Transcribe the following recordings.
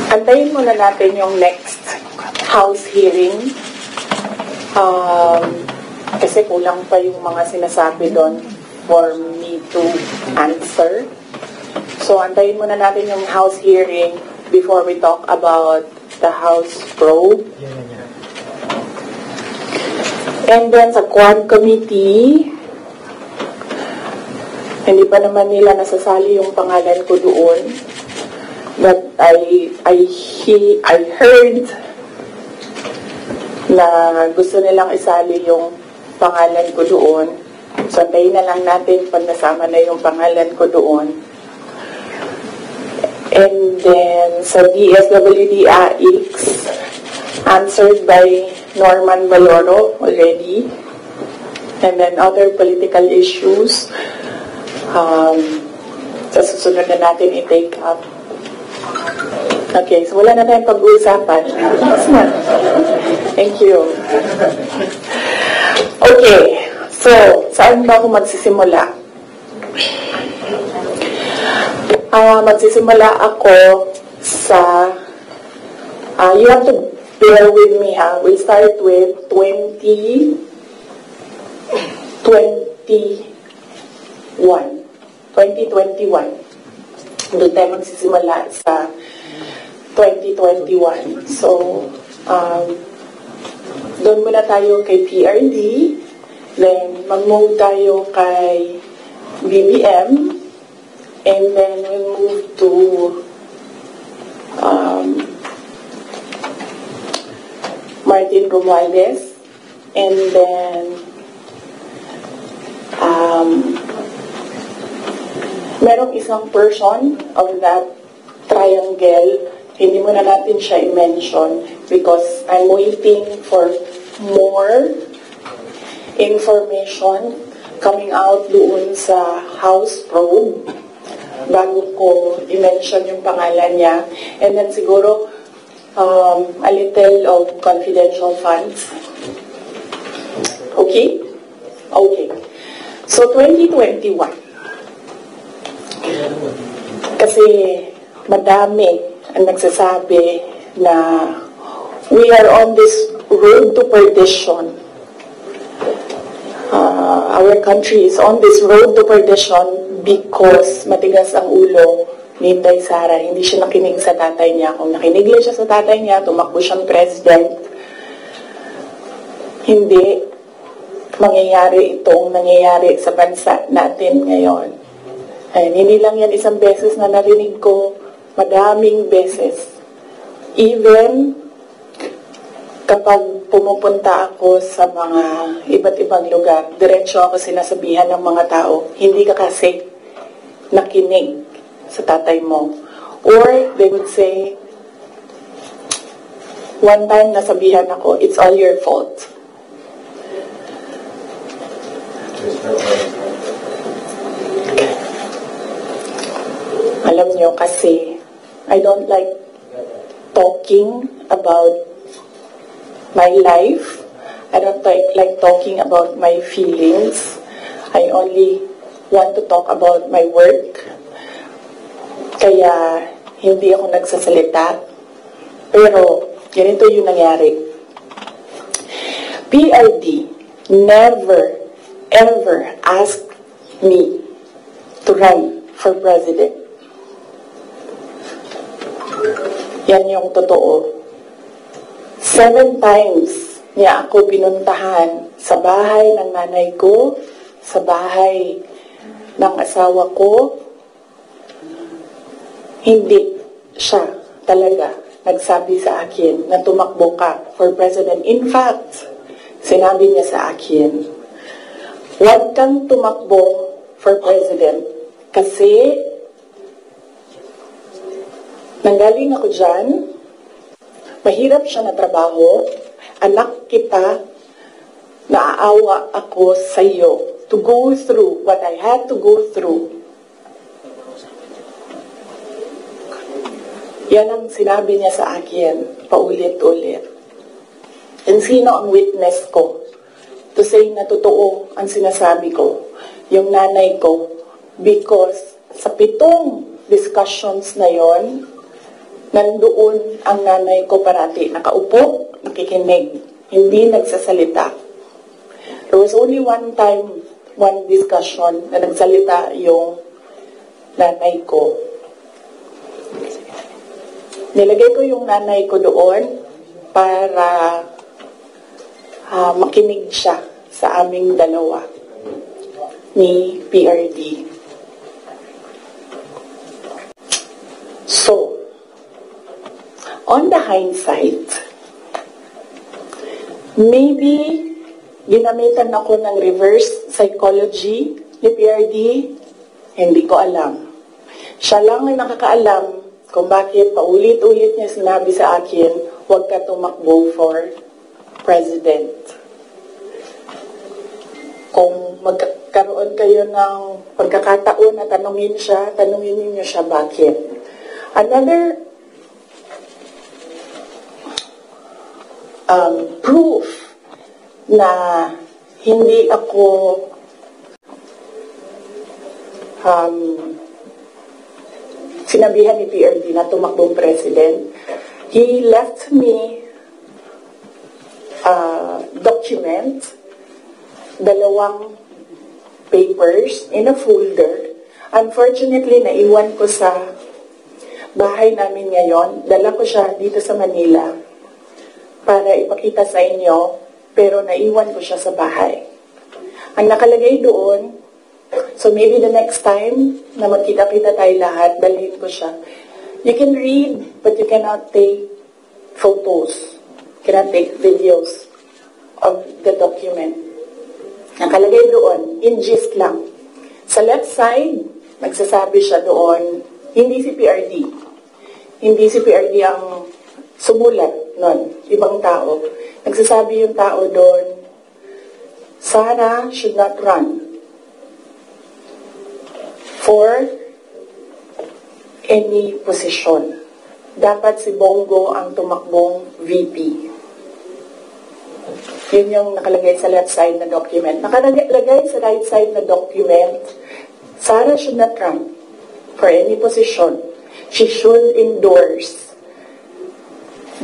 Antayin muna natin yung next House hearing. Kasi kulang pa yung mga sinasabi doon for me to answer. So, antayin muna natin yung House hearing before we talk about the House probe. And then sa Quad Committee, hindi pa naman nila nasasali yung pangalan ko doon. But I heard na gusto nilang isali yung pangalan ko doon. So, antayin na lang natin pag nasama na yung pangalan ko doon. And then, sa DSWD AIX, answered by Norman Baloro already. And then, other political issues, sa susunod na natin i-take up. Okay, so wala na tayong pag-uusapan. Thank you. Okay, so, saan ba ako magsisimula? Magsisimula ako sa, you have to bear with me, ha? We'll start with 2021. Doon tayo magsisimula sa 2021. So, doon muna tayo kay PRD, then mag-move tayo kay BBM, and then we'll move to Martin Romualdez, and then merong isang person of that triangle, hindi muna natin siya i-mention because I'm waiting for more information coming out doon sa House probe bago ko i-mention yung pangalan niya. And then siguro a little of confidential funds. Okay? Okay. So 2021. Kasi madami ang nagsasabi na we are on this road to perdition. Our country is on this road to perdition because matigas ang ulo ni Inday Sara. Hindi siya nakinig sa tatay niya. Kung nakinig lang siya sa tatay niya, tumakbo siyang president, hindi mangyayari itong nangyayari sa bansa natin ngayon. And hindi lang yan isang beses na narinig ko, madaming beses. Even kapag pumupunta ako sa mga iba't ibang lugar, diretso ako sinasabihan ng mga tao, hindi ka kasi nakinig sa tatay mo. Or they would say, one time nasabihan ako, it's all your fault. Alam nyo kasi, I don't like talking about my life. I don't like talking about my feelings. I only want to talk about my work. Kaya, hindi ako nagsasalita. Pero, ganito yung nangyari. PRD never, ever asked me to run for president. Yan yung totoo. 7 times niya ako pinuntahan sa bahay ng nanay ko, sa bahay ng asawa ko. Hindi siya talaga nagsabi sa akin na tumakbo ka for president. In fact, sinabi niya sa akin, huwag kang tumakbo for president kasi nanggaling ako dyan, mahirap siya na trabaho, anak kita, naaawa ako sa iyo to go through what I had to go through. Yan ang sinabi niya sa akin, paulit-ulit. And sino ang witness ko to say na totoo ang sinasabi ko? Yung nanay ko. Because sa 7 discussions na yon, nandoon ang nanay ko parati, nakaupo, nakikinig, hindi nagsasalita. There was only one time, one discussion na nagsalita yung nanay ko. Nilagay ko yung nanay ko doon para makinig siya sa aming dalawa ni PRD. So, on the hindsight, maybe ginamitan ako ng reverse psychology ni PRD, hindi ko alam. Siya lang ay nakakaalam kung bakit paulit-ulit niya sinabi sa akin, huwag ka tumakbo for president. Kung magkaroon kayo ng pagkakataon na tanungin niyo siya bakit. Another proof na hindi ako sinabihan ni PRD na tumakbong president. He left me document, 2 papers in a folder. Unfortunately, naiwan ko sa bahay namin ngayon. Dala ko siya dito sa Manila para ipakita sa inyo, pero naiwan ko siya sa bahay. Ang nakalagay doon, so maybe the next time na magkita-kita tayo lahat, dalhin ko siya. You can read, but you cannot take photos. You cannot take videos of the document. Nakalagay doon, in gist lang. Sa left side, nagsasabi siya doon, hindi si PRD. Hindi si PRD ang sumulat nun, ibang tao. Nagsasabi yung tao doon, Sara should not run for any position. Dapat si Bongo ang tumakbong VP. Yun yung nakalagay sa left side na document. Nakalagay sa right side na document, Sara should not run for any position. She should endorse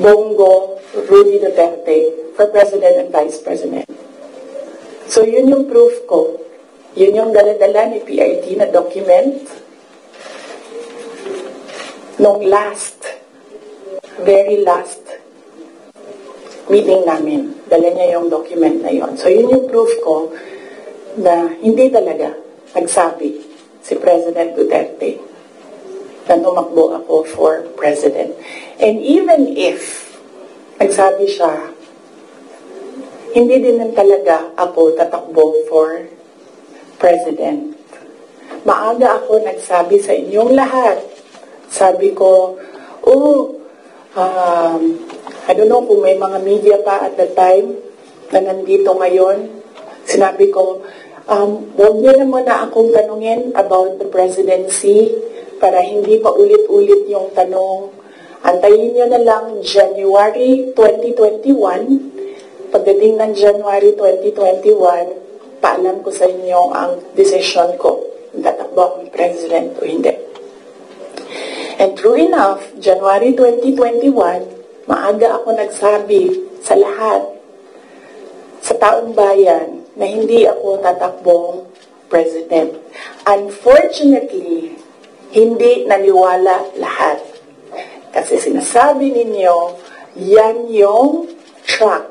Bongo Rudy Duterte for President and Vice President. So yun yung proof ko. Yun yung dala-dala ni PRD na document nung very last meeting namin. Dala niya yung document na yon. So yun yung proof ko na hindi talaga nagsabi si President Duterte na tumakbo ako for president. And even if nagsabi siya, hindi din talaga ako tatakbo for president. Maaga ako nagsabi sa inyong lahat. Sabi ko, I don't know kung may mga media pa at the time na nandito ngayon. Sinabi ko, huwag niyo na muna akong tanungin about the presidency para hindi pa ulit-ulit yung tanong. Antayin niyo na lang January 2021. Pagdating ng January 2021, paalam ko sa inyo ang decision ko. Tatakbo akong president o hindi. And true enough, January 2021, maaga ako nagsabi sa lahat, sa taong bayan, na hindi ako tatakbong president. Unfortunately, hindi naniwala lahat. Kasi sinasabi ninyo, yan yung track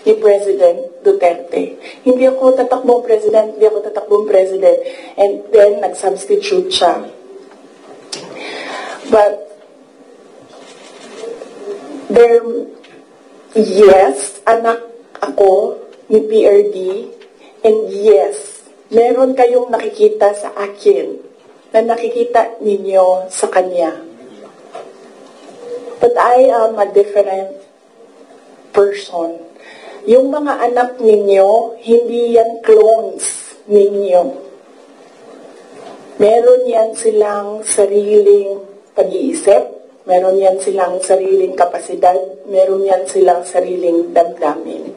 ni President Duterte. Hindi ako tatakbong president, hindi ako tatakbong president. And then, nag-substitute siya. But, yes, anak ako ni PRD, and yes, meron kayong nakikita sa akin na nakikita ninyo sa kanya. But I am a different person. Yung mga anak ninyo, hindi yan clones ninyo. Meron yan silang sariling pag-iisip, meron yan silang sariling kapasidad, meron yan silang sariling damdamin.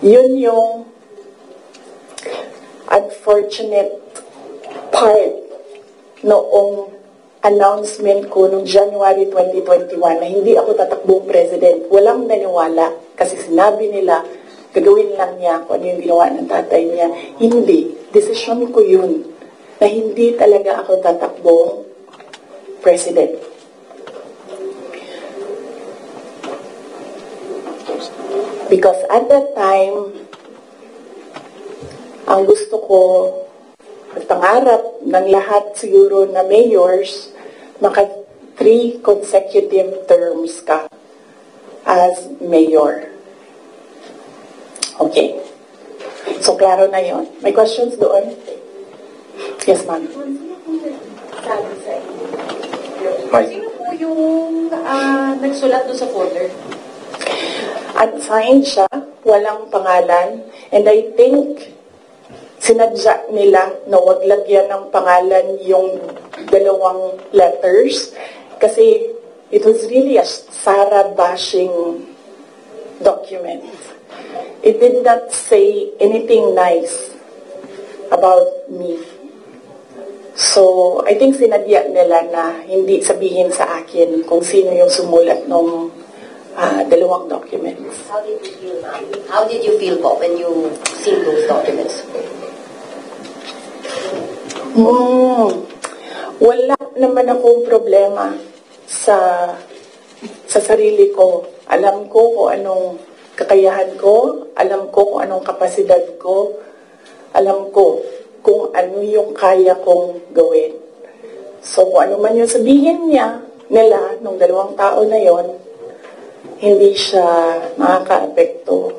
Yun yung unfortunate part noong announcement ko noong January 2021 na hindi ako tatakbong president, walang naniwala kasi sinabi nila, gagawin lang niya kung ano yung ginawa ng tatay niya. Hindi. Desisyon ko yun na hindi talaga ako tatakbong president. Because at that time, ang gusto ko, at pangarap ng lahat siguro na mayors, maka 3 consecutive terms ka as mayor. Okay. So, klaro na yon. May questions doon? Yes, ma'am. Sino po yung nagsulat doon sa folder? Unsigned siya, walang pangalan, and I think sinadya nila na wag lagyan ng pangalan yung 2 letters kasi it was really a Sara bashing document. It did not say anything nice about me. So, I think sinadya nila na hindi sabihin sa akin kung sino yung sumulat ng 2 documents. How did you feel, ma'am? How did you feel po when you seen those documents? Wala naman akong problema sa sarili ko. Alam ko kung anong kakayahan ko, alam ko kung anong kapasidad ko, alam ko kung ano yung kaya kong gawin. So kung ano man yung sabihin nila nung 2 tao na yon, hindi siya makaka-apekto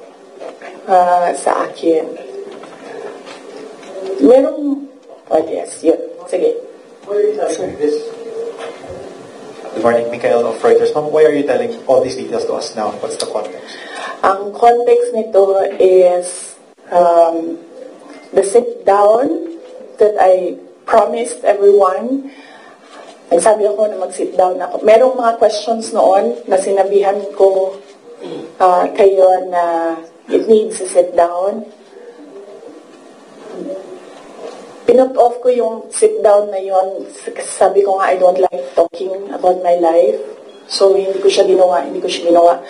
sa akin. Oh yes, yun. Sige. Good morning, Michael of Reuters. Ma'am, why are you telling all these details to us now? What's the context? Ang context nito is the sit down that I promised everyone. Nagsabi ako na mag-sit down ako. Merong mga questions noon na sinabihan ko kayo na it needs a sit down. Pinut off ko yung sit down na yon. Sabi ko nga I don't like talking about my life. So hindi ko siya ginawa.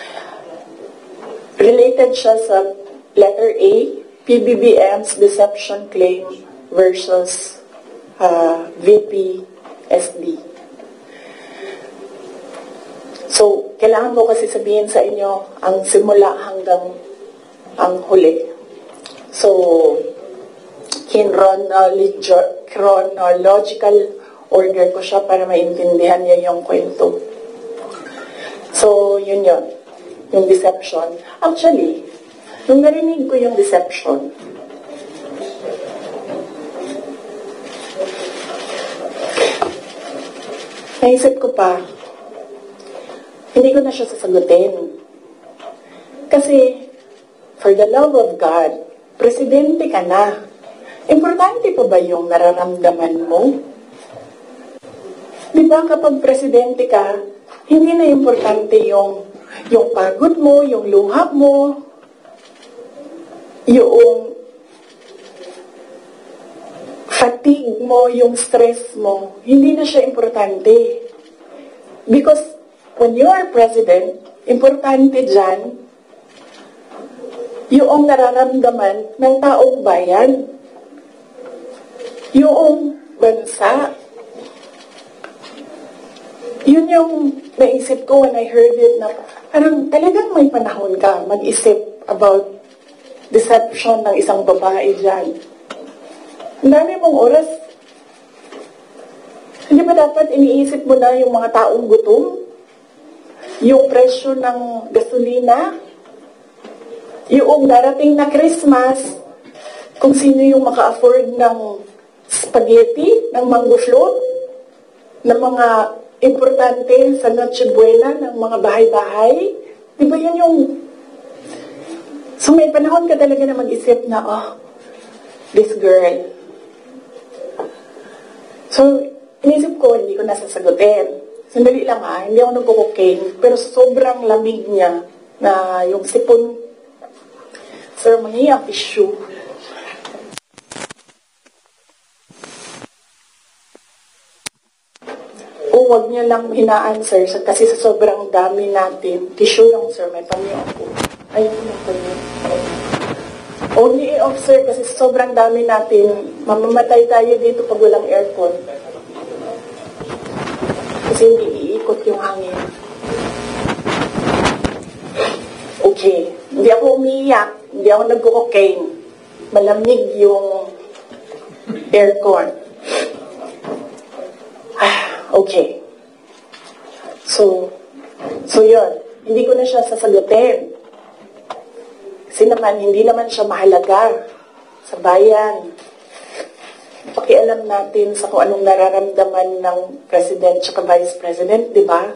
Related siya sa letter A, PBBM's deception claim versus VP SD. So, kailangan ko kasi sabihin sa inyo ang simula hanggang ang huli. So, chronological order ko siya para maintindihan niya yung kwento. So, yun. Yung deception. Actually, nung narinig ko yung deception, naisip ko pa, hindi ko na siya sasagutin. Kasi, for the love of God, presidente ka na. Importante pa ba yung nararamdaman mo? Di ba kapag presidente ka, hindi na importante yung pagod mo, yung luha mo, yung fatigue mo, yung stress mo, hindi na siya importante. Because when you are president, importante dyan yung nararamdaman ng taong bayan, yung bansa. Yun yung naisip ko when I heard it na parang talagang may panahon ka mag-isip about deception ng isang babae dyan. Ang dami mong oras. Hindi ba dapat iniisip mo na yung mga taong gutom? Yung presyo ng gasolina? Yung darating na Christmas, kung sino yung maka-afford ng spaghetti, ng mango float, ng mga importante sa Noche Buena, ng mga bahay-bahay. Di ba yun yung... So may panahon ka talaga na mag-isip na, oh, this girl. So, inisip ko, hindi ko nasasagutin. Sandali lang hindi ako nagko-cocaine, pero sobrang lamig niya na yung sipon, ceremony of issue. wag niya lang hina-answer kasi sa sobrang dami natin. Tissue lang, sir. May panyo ako. Ayun yung panyo. Huwag niyo i-off, sir, kasi sa sobrang dami natin. Mamamatay tayo dito pag walang aircon. Kasi hindi iikot yung hangin. Okay. Hindi ako umiiyak. Hindi ako nag-cocaine. Malamig yung aircon. Okay. So yun. Hindi ko na siya sasagutin. Kasi naman, hindi naman siya mahalaga sa bayan. Pakialam natin sa kung anong nararamdaman ng President at Vice President, di ba?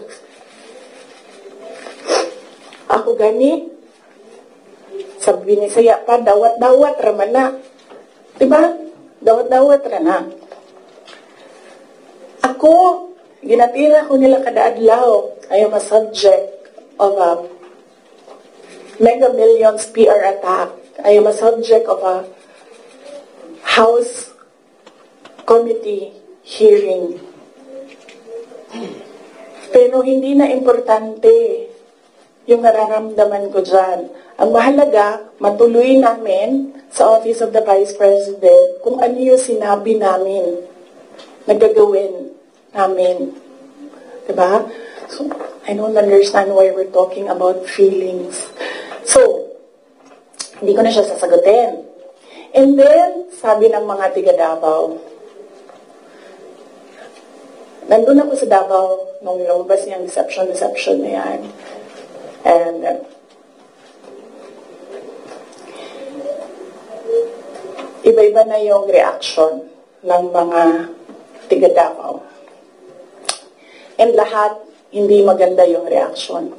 Ako gani, sabi ni Saya pa, dawat-dawat raman na. Di ba? Dawat-dawat rana. Ako, ginatira ko nila kada adlaw. I am a subject of a Mega Millions PR attack. I am a subject of a House Committee hearing. Pero hindi na importante yung nararamdaman ko dyan. Ang mahalaga, matuloy namin sa Office of the Vice President kung ano yung sinabi namin na gagawin namin. Diba? So, I don't understand why we're talking about feelings. So, hindi ko na siya sasagutin. And then, sabi ng mga tiga Davao, nandun ako sa Davao nung lumabas niyang deception na yan. And, iba-iba na yung reaction ng mga tiga Davao. And lahat, hindi maganda yung reaction.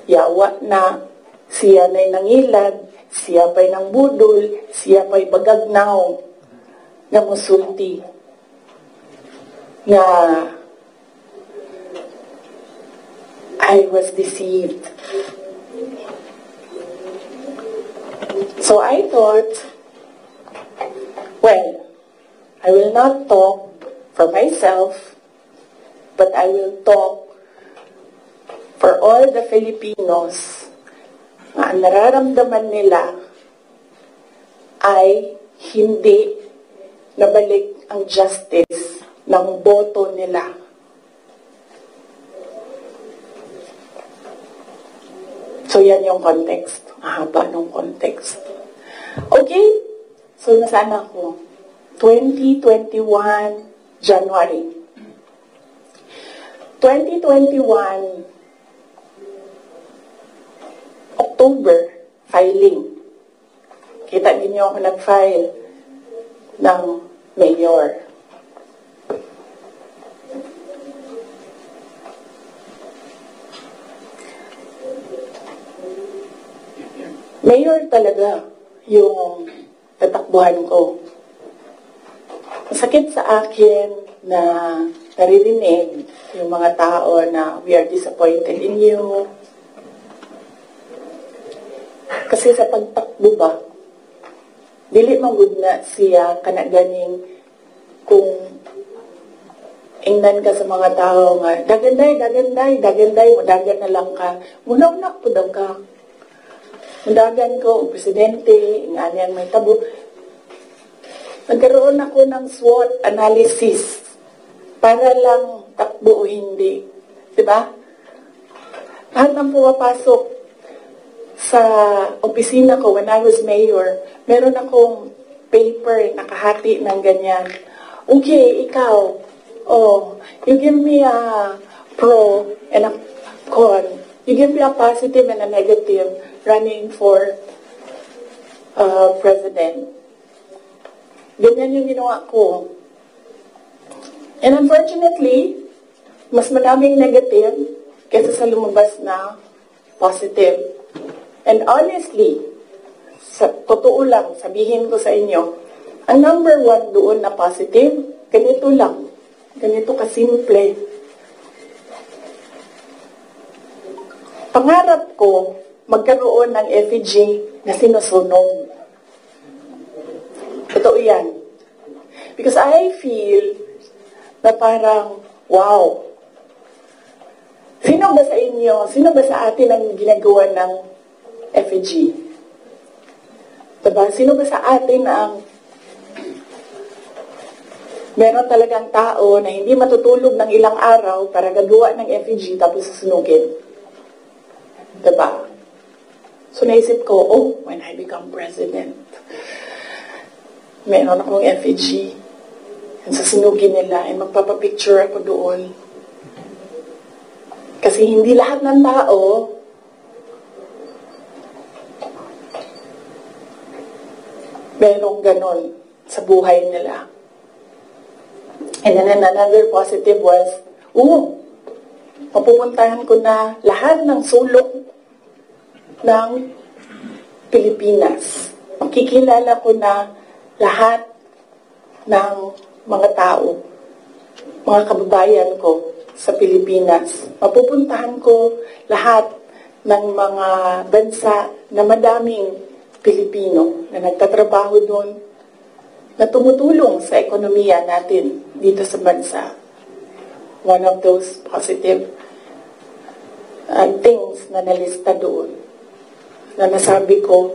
Yawa na, siya na'y nangilad, siya pa'y nang budol, siya pa'y bagagnaw, na musulti, na I was deceived. So I thought, well, I will not talk for myself, but I will talk for all the Filipinos na ang nararamdaman nila ay hindi nabalik ang justice ng boto nila. So yan yung context. Mahaba ng context. Okay? So nasaan ako? 2021 January. 2021 October, filing. Kita ninyo ako nag-file ng mayor. Mayor talaga yung tatakbuhan ko. Masakit sa akin na naririnig yung mga tao na we are disappointed in you. Kasi sa pagtakbo ba, dili magud na siya kanaganing kung ingnan ka sa mga tao nga, daganday, mudagan na lang ka. Muna po daw ka. Mudagan ko, presidente, inganyan may tabo. Nagkaroon ako ng SWOT analysis para lang takbo o hindi. Diba? Lahat ng pumapasok sa opisina ko when I was mayor, meron akong paper nakahati ng ganyan. Okay, ikaw, you give me a pro and a con. You give me a positive and a negative running for president. Ganyan yung ginawa ko. And unfortunately, mas madaming negative kaysa sa lumabas na positive. And honestly, sa totoo lang, sabihin ko sa inyo, ang number one doon na positive, ganito lang. Ganito kasimple. Pangarap ko, magkaroon ng effigy na sinusunog. Totoo yan. Because I feel na parang, wow, Sino ba sa inyo, sino ba sa atin ang ginagawa ng effigy? Diba? Sino ba sa atin ang meron talagang tao na hindi matutulog ng ilang araw para gagawa ng effigy tapos susunugin? Diba? So naisip ko, when I become president, meron akong effigy. And susunugin nila, and magpapapicture ako doon. Kasi hindi lahat ng tao merong ganon sa buhay nila. And then another positive was, mapupuntahan ko na lahat ng sulok ng Pilipinas. Makikilala ko na lahat ng mga tao, mga kababayan ko sa Pilipinas. Mapupuntahan ko lahat ng mga bansa na madaming Pilipino na nagtatrabaho doon, na tumutulong sa ekonomiya natin dito sa bansa. One of those positive things na nalista doon, na nasabi ko,